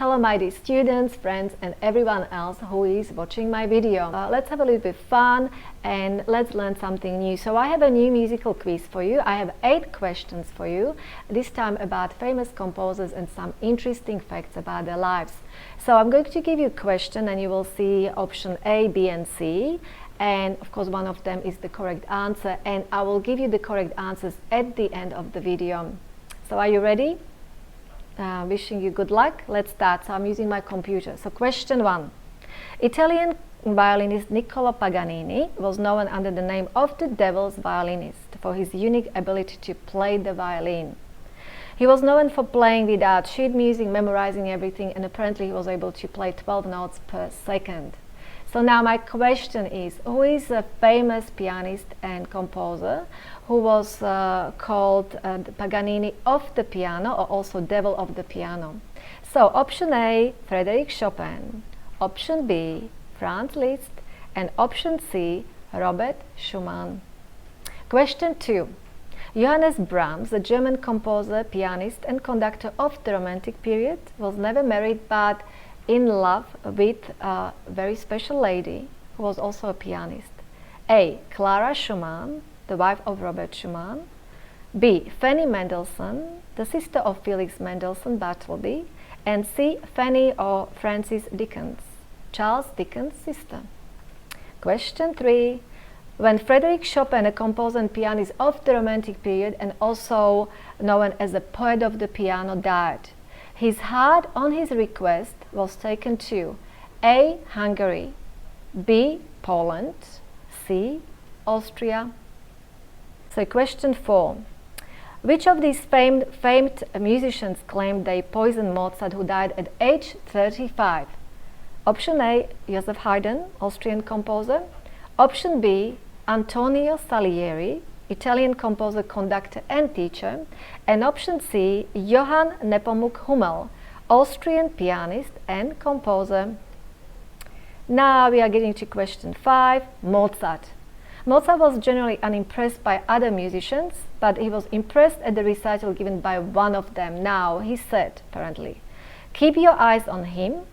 Hello my dear students, friends and everyone else who is watching my video. Let's have a little bit fun and let's learn something new. So I have a new musical quiz for you. I have 8 questions for you, this time about famous composers and some interesting facts about their lives. So I'm going to give you a question and you will see option A, B and C. And of course one of them is the correct answer, and I will give you the correct answers at the end of the video. So are you ready? Wishing you good luck. Let's start. So I'm using my computer. So question 1. Italian violinist Niccolo Paganini was known under the name of the Devil's Violinist for his unique ability to play the violin. He was known for playing without sheet music, memorizing everything, and apparently he was able to play 12 notes per second. So now my question is, who is a famous pianist and composer who was called Paganini of the piano, or also Devil of the piano? So option A, Frédéric Chopin, option B, Franz Liszt, and option C, Robert Schumann. Question 2. Johannes Brahms, a German composer, pianist and conductor of the Romantic period, was never married but in love with a very special lady who was also a pianist. A. Clara Schumann, the wife of Robert Schumann. B. Fanny Mendelssohn, the sister of Felix Mendelssohn Bartleby. And C. Fanny or Frances Dickens, Charles Dickens' sister. Question 3. When Frédéric Chopin, a composer and pianist of the Romantic period and also known as the poet of the piano, died, his heart on his request was taken to A. Hungary, B. Poland, C. Austria. So question 4. Which of these famed musicians claimed they poisoned Mozart, who died at age 35? Option A, Joseph Haydn, Austrian composer. Option B, Antonio Salieri, Italian composer, conductor and teacher. And option C, Johann Nepomuk Hummel, Austrian pianist and composer. Now we are getting to question 5, Mozart. Mozart was generally unimpressed by other musicians, but he was impressed at the recital given by one of them. Now, he said, apparently, "Keep your eyes on him.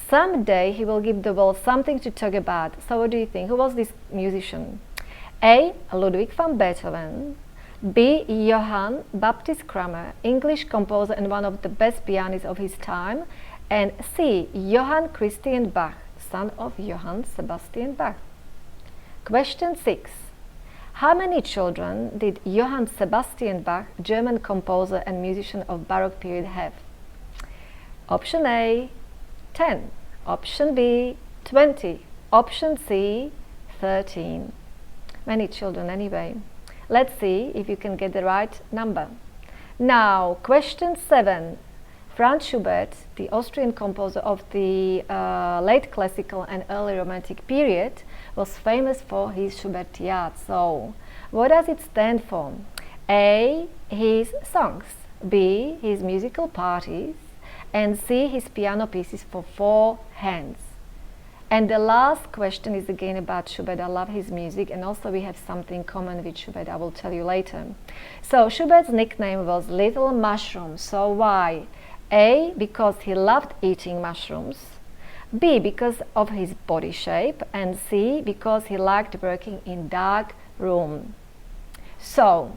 Someday he will give the world something to talk about." So what do you think? Who was this musician? A. Ludwig van Beethoven, B. Johann Baptist Cramer, English composer and one of the best pianists of his time, and C. Johann Christian Bach, son of Johann Sebastian Bach. Question 6. How many children did Johann Sebastian Bach, German composer and musician of Baroque period, have? Option A, 10. Option B, 20. Option C, 13. Many children anyway. Let's see if you can get the right number. Now, question 7. Franz Schubert, the Austrian composer of the late classical and early romantic period, was famous for his Schubertiad. So, what does it stand for? A. His songs, B. His musical parties, and C. His piano pieces for 4 hands. And the last question is again about Schubert. I love his music, and also we have something common with Schubert. I will tell you later. So Schubert's nickname was Little Mushroom. So why? A. Because he loved eating mushrooms. B. Because of his body shape. And C. Because he liked working in dark room. So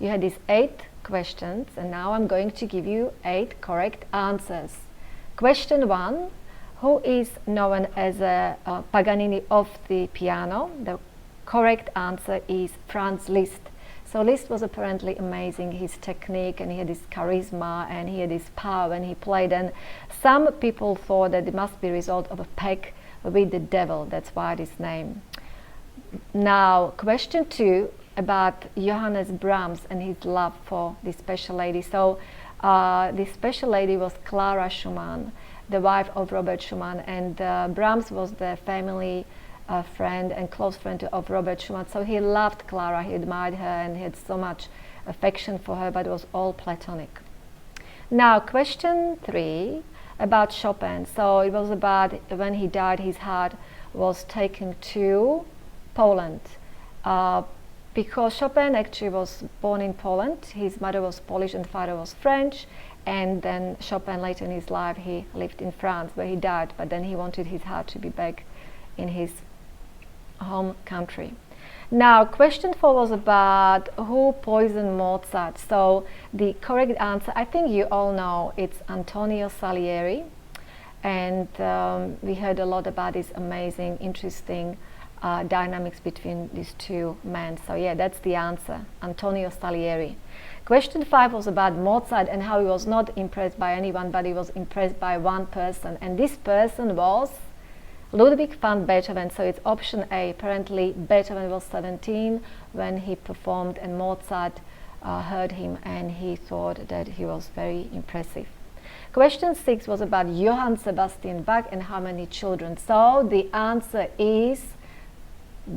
you had these 8 questions, and now I'm going to give you 8 correct answers. Question 1. Who is known as a Paganini of the piano? The correct answer is Franz Liszt. So Liszt was apparently amazing, his technique, and he had his charisma and he had his power when he played, and some people thought that it must be a result of a pact with the devil. That's why this name. Now question 2 about Johannes Brahms and his love for this special lady. So this special lady was Clara Schumann, the wife of Robert Schumann, and Brahms was the family friend and close friend of Robert Schumann. So he loved Clara, he admired her, and he had so much affection for her, but it was all platonic. Now question 3 about Chopin. So it was about when he died, his heart was taken to Poland. Because Chopin actually was born in Poland. His mother was Polish and father was French, And then Chopin, later in his life, he lived in France where he died, but then he wanted his heart to be back in his home country. Now, question 4 was about who poisoned Mozart. So the correct answer, I think you all know, it's Antonio Salieri. And we heard a lot about this amazing, interesting dynamics between these two men. So yeah, that's the answer, Antonio Salieri. Question 5 was about Mozart and how he was not impressed by anyone, but he was impressed by one person. And this person was Ludwig van Beethoven. So it's option A. Apparently Beethoven was 17 when he performed, and Mozart heard him and he thought that he was very impressive. Question 6 was about Johann Sebastian Bach and how many children. So the answer is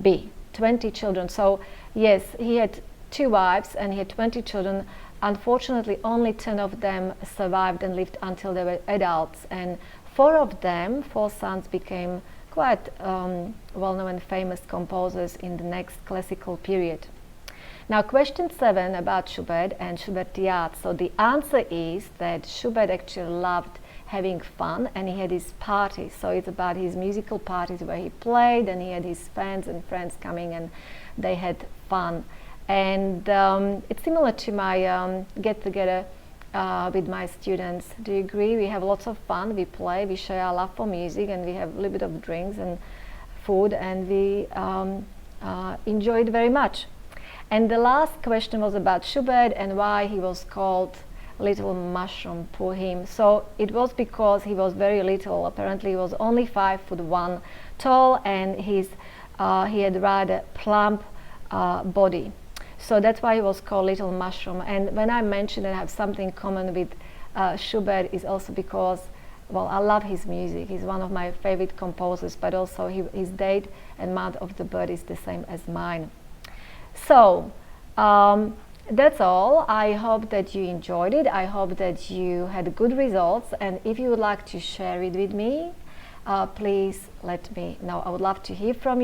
B, 20 children. So yes, he had 2 wives and he had 20 children. Unfortunately, only 10 of them survived and lived until they were adults, and 4 of them, 4 sons, became quite well-known and famous composers in the next classical period. Now, question 7 about Schubert and Schubertiad. So the answer is that Schubert actually loved having fun, and he had his parties. So it's about his musical parties where he played, and he had his fans and friends coming, and they had fun. And it's similar to my get-together with my students. Do you agree? We have lots of fun, we play, we share our love for music, and we have a little bit of drinks and food, and we enjoy it very much. And the last question was about Schubert and why he was called Little Mushroom, poor him. So it was because he was very little. Apparently he was only 5'1" tall, and he had rather plump body. So that's why he was called Little Mushroom. And when I mentioned that I have something common with Schubert, is also because, well, I love his music. He's one of my favorite composers, but also his date and month of the birth is the same as mine. So that's all. I hope that you enjoyed it. I hope that you had good results, and if you would like to share it with me, please let me know. I would love to hear from you.